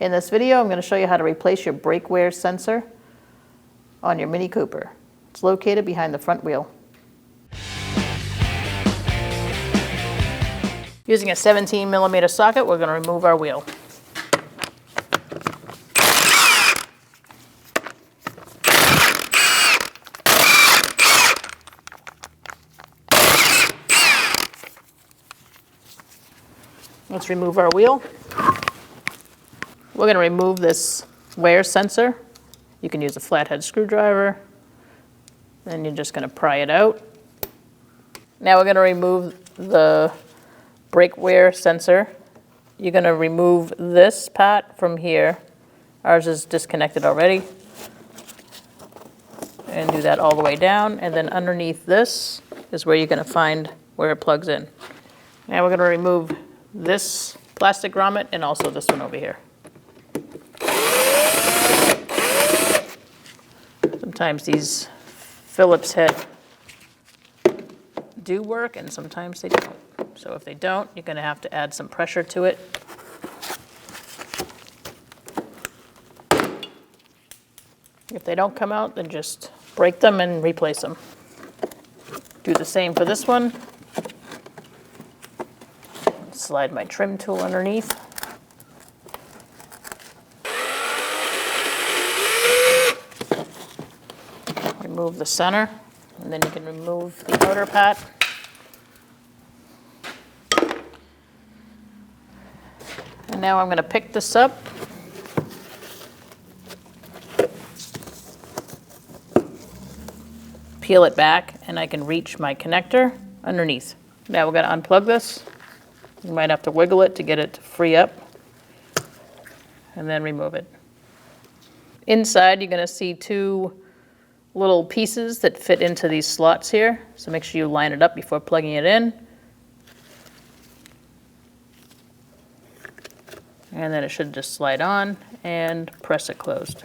In this video, I'm going to show you how to replace your brake wear sensor on your Mini Cooper. It's located behind the front wheel. Using a 17mm socket, we're going to remove our wheel. Let's remove our wheel. We're going to remove this wear sensor. You can use a flathead screwdriver. Then you're just going to pry it out. Now we're going to remove the brake wear sensor. You're going to remove this part from here. Ours is disconnected already. And do that all the way down. And then underneath this is where you're going to find where it plugs in. Now we're going to remove this plastic grommet and also this one over here. Sometimes these Phillips head do work and sometimes they don't. So if they don't, you're going to have to add some pressure to it. If they don't come out, then just break them and replace them. Do the same for this one. Slide my trim tool underneath. Remove the center, and then you can remove the outer part. And now I'm going to pick this up. Peel it back, and I can reach my connector underneath. Now we're going to unplug this. You might have to wiggle it to get it to free up, and then remove it. Inside, you're going to see two little pieces that fit into these slots here, so make sure you line it up before plugging it in. And then it should just slide on and press it closed.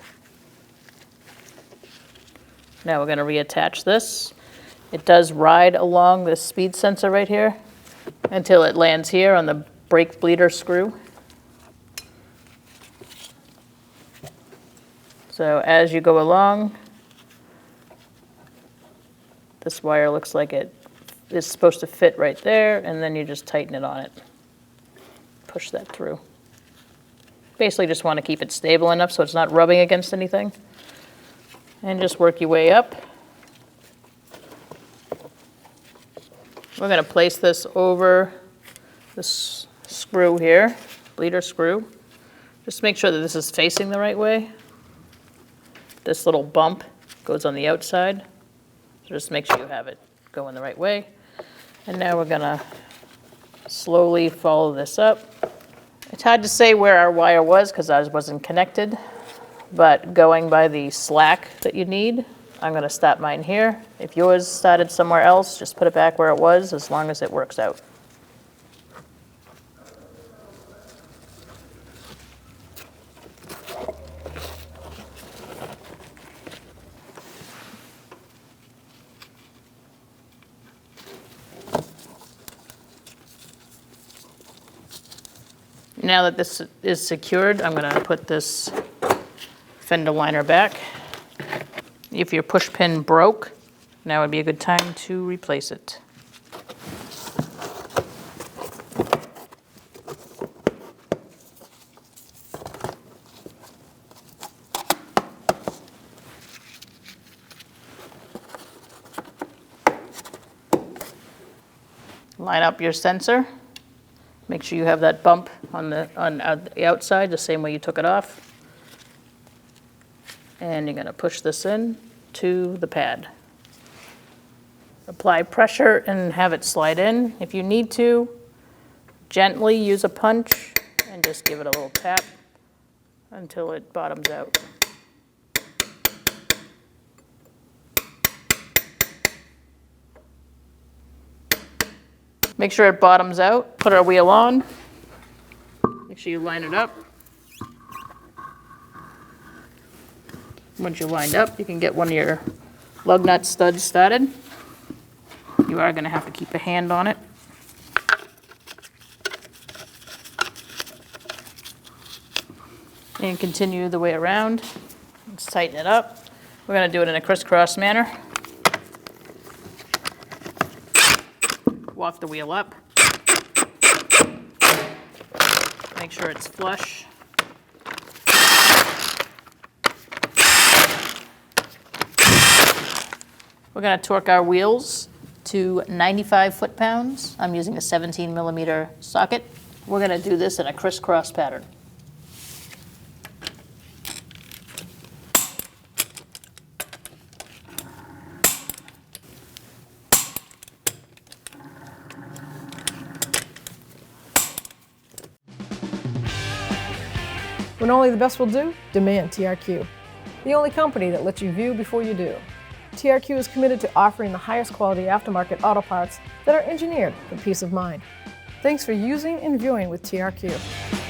Now we're going to reattach this. It does ride along this speed sensor right here until it lands here on the brake bleeder screw. So as you go along, this wire looks like it is supposed to fit right there, and then you just tighten it on it. Push that through. Basically just want to keep it stable enough so it's not rubbing against anything. And just work your way up. We're going to place this over this screw here, bleeder screw. Just make sure that this is facing the right way. This little bump goes on the outside. So just make sure you have it going the right way. And now we're going to slowly follow this up. It's hard to say where our wire was because ours wasn't connected, but going by the slack that you need, I'm going to stop mine here. If yours started somewhere else, just put it back where it was as long as it works out. Now that this is secured, I'm going to put this fender liner back. If your push pin broke, now would be a good time to replace it. Line up your sensor. Make sure you have that bump on the outside, the same way you took it off. And you're going to push this in to the pad. Apply pressure and have it slide in. If you need to, gently use a punch and just give it a little tap until it bottoms out. Make sure it bottoms out. Put our wheel on. Make sure you line it up. Once you're lined up, you can get one of your lug nut studs started. You are going to have to keep a hand on it. And continue the way around. Let's tighten it up. We're going to do it in a crisscross manner. Walk the wheel up. Make sure it's flush. We're going to torque our wheels to 95 foot-pounds. I'm using a 17mm socket. We're going to do this in a crisscross pattern. When only the best will do, demand TRQ. The only company that lets you view before you do. TRQ is committed to offering the highest quality aftermarket auto parts that are engineered for peace of mind. Thanks for using and viewing with TRQ.